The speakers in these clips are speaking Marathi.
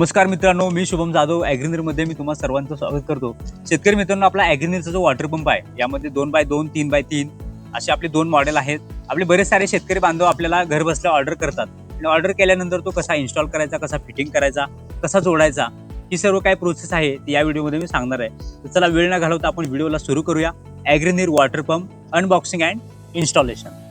नमस्कार मित्रांनो, मी शुभम जाधव ॲग्रीनीरमध्ये मी तुम्हा सर्वांचं स्वागत करतो। शेतकरी मित्रांनो, आपला ॲग्रीनीरचा जो वॉटर पंप आहे यामध्ये 2x2, 3x3 असे आपले 2 मॉडेल आहेत। आपले बरेच सारे शेतकरी बांधव आपल्याला घर बसल्या ऑर्डर करतात आणि ऑर्डर केल्यानंतर तो कसा इन्स्टॉल करायचा, कसा फिटिंग करायचा, कसा जोडायचा, ही सर्व काय प्रोसेस आहे ती या व्हिडिओमध्ये मी सांगणार आहे। तर चला वेळ न घालवता आपण व्हिडिओला सुरू करूया। ॲग्रीनीर water pump unboxing and installation.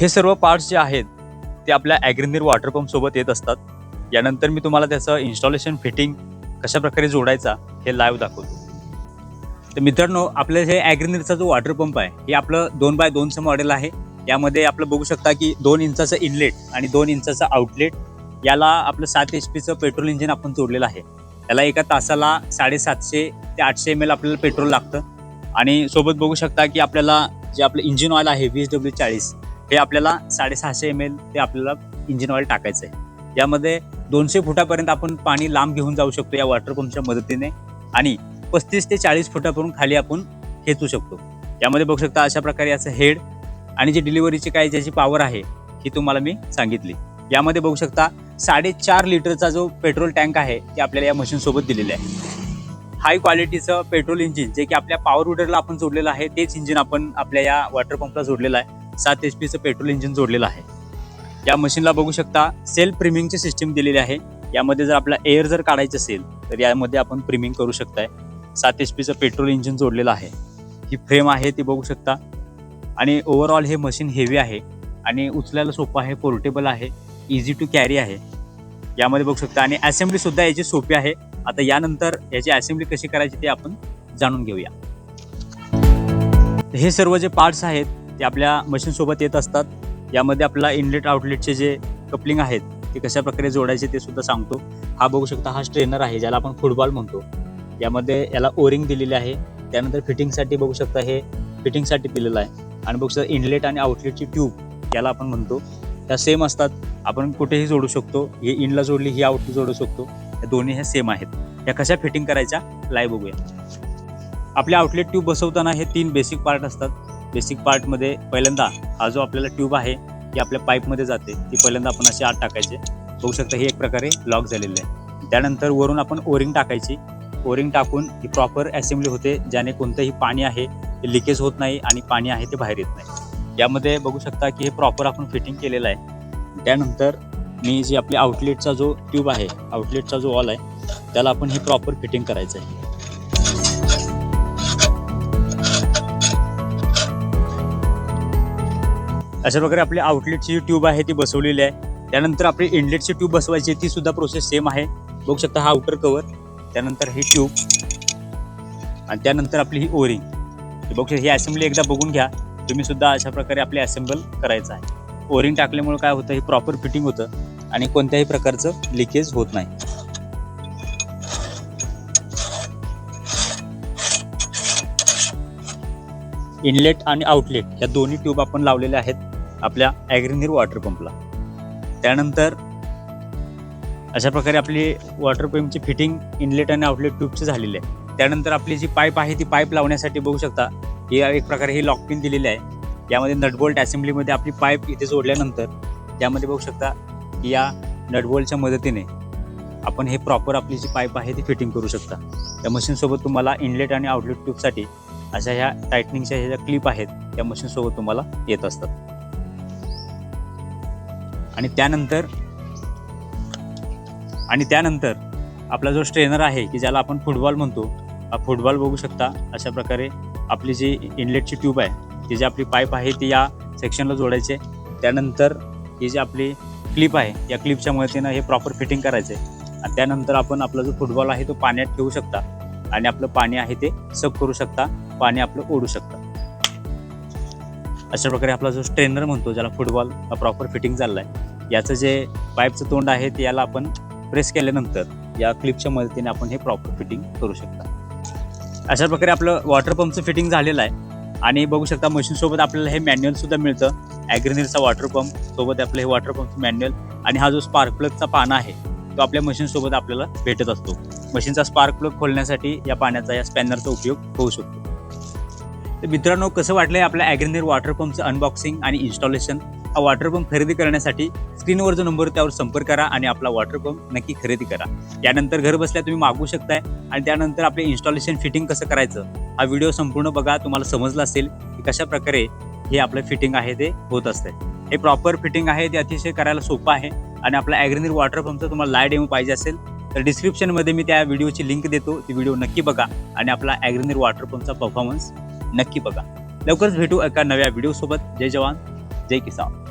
हे सर्व पार्ट्स जे आहेत ते आपल्या ॲग्रीनीर वॉटर पंप सोबत येत असतात। यानंतर मी तुम्हाला त्याचं इन्स्टॉलेशन फिटिंग कशा प्रकारे जोडायचा हे लाईव्ह दाखवतो। तर मित्रांनो, आपलं हे ॲग्रीनीरचा जो वॉटर पंप आहे हे आपलं 2x2चं मॉडेल आहे। यामध्ये आपलं बघू शकता की 2 इंचाचं इनलेट आणि 2 इंचाचं आउटलेट, याला आपलं 7 HP पेट्रोल इंजिन आपण जोडलेलं आहे। त्याला एका तासाला 750 ते 800 ml आपल्याला पेट्रोल लागतं आणि सोबत बघू शकता की आपल्याला जे आपलं इंजिन ऑइल आहे 20W40 हे आपल्याला 650 ml ते आपल्याला इंजिन ऑइल टाकायचं आहे। यामध्ये 200 फुटापर्यंत आपण पाणी लांब घेऊन जाऊ शकतो या वॉटर पंपच्या मदतीने आणि 35 ते 40 फुटापर्यंत खाली आपण खेचू शकतो। यामध्ये बघू शकता अशा प्रकारे याचं हेड आणि जी डिलिव्हरीची काय ज्याची पॉवर आहे ही तुम्हाला मी सांगितली। यामध्ये बघू शकता 4.5 लिटरचा जो पेट्रोल टँक आहे ते आपल्याला या मशीन सोबत दिलेलं आहे। हाय क्वालिटीचं पेट्रोल इंजिन जे की आपल्या पॉवर विडरला आपण जोडलेलं आहे तेच इंजिन आपण आपल्या या वॉटर पंपला जोडलेलं आहे। 7 HP पेट्रोल इंजिन जोडलेलं आहे। या मशीनला बघू शकता सेल्फ प्रीमिंगची सिस्टीम दिलेली आहे। यामध्ये जर आपला एअर जर काढायचं असेल तर यामध्ये आपण प्रीमिंग करू शकताय। 7 HP पेट्रोल इंजिन जोडलेलं आहे। ही फ्रेम आहे ती बघू शकता आणि ओव्हरऑल हे मशीन हेवी आहे आणि उचलायला सोपं आहे, पोर्टेबल आहे, इझी टू कॅरी आहे। यामध्ये बघू शकता आणि असेंब्ली सुद्धा याची सोपी आहे। आता यानंतर याची असेंब्ली कशी करायची ते आपण जाणून घेऊया। हे सर्व जे पार्ट्स आहेत ते आपल्या मशीन सोबत येत असतात। यामध्ये आपला इनलेट आउटलेटचे जे कपलिंग आहेत ते कशा प्रकारे जोडायचे ते सुद्धा सांगतो। हा बघू शकता हा स्ट्रेनर आहे ज्याला आपण फुटबॉल म्हणतो। यामध्ये याला ओरिंग दिलेली आहे। त्यानंतर फिटिंगसाठी बघू शकता हे फिटिंगसाठी दिलेलं आहे आणि बघू शकता इनलेट आणि आउटलेटची ट्यूब याला आपण म्हणतो त्या सेम असतात। आपण कुठेही जोडू शकतो। हे इनला जोडली ही आउटला जोडू शकतो। या दोन्ही ह्या सेम आहेत। या कशा फिटिंग करायच्या लाईव्ह बघूया। आपल्या आउटलेट ट्यूब बसवताना हे 3 बेसिक पार्ट असतात। बेसिक पार्टमध्ये पहिल्यांदा हा जो आपल्याला ट्यूब आहे ती आपल्या पाईपमध्ये जाते, ती पहिल्यांदा आपण अशी आत टाकायचे। बघू शकता ही एक प्रकारे लॉक झालेली आहे। त्यानंतर वरून आपण ओरिंग टाकायची। ओरिंग टाकून ही प्रॉपर असेंब्ली होते ज्याने कोणतंही पाणी आहे ते लिकेज होत नाही आणि पाणी आहे ते बाहेर येत नाही। यामध्ये बघू शकता की हे प्रॉपर आपण फिटिंग केलेलं आहे। त्यानंतर मी जी आपली आउटलेटचा जो ट्यूब आहे, आउटलेटचा जो वॉल आहे त्याला आपण हे प्रॉपर फिटिंग करायचं आहे। अशा प्रकारे आपली आउटलेटची जी ट्यूब आहे ती बसवलेली आहे। त्यानंतर आपली इनलेटची ट्यूब बसवायची ती सुद्धा प्रोसेस सेम आहे। बघू शकता हा आउटर कव्हर, त्यानंतर ही ट्यूब आणि त्यानंतर आपली ही ओरिंग। बघू शकता ही असेंब्ली एकदा बघून घ्या तुम्ही सुद्धा। अशा प्रकारे आपली असेंबल करायचं आहे। ओरिंग टाकल्यामुळे काय होतं, हे प्रॉपर फिटिंग होतं आणि कोणत्याही प्रकारचं लिकेज होत नाही। इनलेट आणि आउटलेट या दोन्ही ट्यूब आपण लावलेल्या आहेत आपल्या ॲग्रीनीर वॉटर पंपला। त्यानंतर अशा प्रकारे आपली वॉटर पंपची फिटिंग इनलेट आणि आउटलेट ट्यूबची झालेली आहे। त्यानंतर आपली जी पाईप आहे ती पाईप लावण्यासाठी बघू शकता ही एक प्रकारे ही लॉक पिन दिलेली आहे। यामध्ये नटबोल्ट असेंब्लीमध्ये आपली पाईप इथे जोडल्यानंतर यामध्ये बघू शकता की या नटबोल्टच्या मदतीने आपण हे प्रॉपर आपली जी पाईप आहे ती फिटिंग करू शकता। या मशीनसोबत तुम्हाला इनलेट आणि आउटलेट ट्यूबसाठी अशा ह्या टायटनिंगच्या ह्या ज्या क्लिप आहेत त्या मशीनसोबत तुम्हाला येत असतात। आणि त्यानंतर आपला जो स्ट्रेनर आहे की ज्याला आपण फुटबॉल म्हणतो, हा फुटबॉल बघू शकता अशा प्रकारे आपली जी इनलेटची ट्यूब आहे ती जी आपली पाईप आहे ती या सेक्शनला जोडायचे। त्यानंतर ही जी आपली क्लिप आहे या क्लिपच्या मदतीनं हे प्रॉपर फिटिंग करायचे आणि त्यानंतर आपण आपला जो फुटबॉल आहे तो पाण्यात ठेवू शकता आणि आपलं पाणी आहे ते सक करू शकता, पाणी आपलं ओढू शकता। अशा प्रकारे आपला जो स्ट्रेनर म्हणतो ज्याला फुटबॉल हा प्रॉपर फिटिंग झालेला आहे। याचं जे पाईपचं तोंड आहे ते याला आपण प्रेस केल्यानंतर या क्लिपच्या मदतीने आपण हे प्रॉपर फिटिंग करू शकता। अशा प्रकारे आपलं वॉटर पंपचं फिटिंग झालेलं आहे आणि बघू शकता मशीन सोबत आपल्याला हे मॅन्युअल सुद्धा मिळतं. ॲग्रीनीरचा वॉटर पंप सोबत आपलं हे वॉटर पंपचं मॅन्युअल आणि हा जो स्पार्क प्लगचा पाना आहे तो आपल्या मशीन सोबत आपल्याला भेटत असतो. मशीनचा स्पार्क प्लग खोलण्यासाठी या पाण्याचा या स्पॅनरचा उपयोग होऊ शकतो. तर मित्रांनो, कसं वाटलंय आपल्या ॲग्रीनीर वॉटर पंपचं अनबॉक्सिंग आणि इन्स्टॉलेशन. हा वॉटर पंप खरेदी करण्यासाठी स्क्रीनवर जो नंबर त्यावर संपर्क करा आणि आपला वॉटर पंप नक्की खरेदी करा. यानंतर घर बसल्या तुम्ही मागवू शकताय आणि त्यानंतर आपले इन्स्टॉलेशन फिटिंग कसं करायचं हा व्हिडिओ संपूर्ण बघा. तुम्हाला समजलं असेल की कशा प्रकारे हे आपलं फिटिंग आहे ते होत असते. हे प्रॉपर फिटिंग आहे, ते अतिशय करायला सोपं आहे. आणि आपला ॲग्रीनीर वॉटर पंपचा तुम्हाला लाईव्ह डेमो पाहिजे असेल तर डिस्क्रिप्शनमध्ये मी त्या व्हिडिओची लिंक देतो. ती व्हिडिओ नक्की बघा आणि आपला ॲग्रीनीर वॉटर पंपचा परफॉर्मन्स नक्की बघा. लवकरच भेटू एका नव्या व्हिडिओसोबत. जय जवान, जय किसान.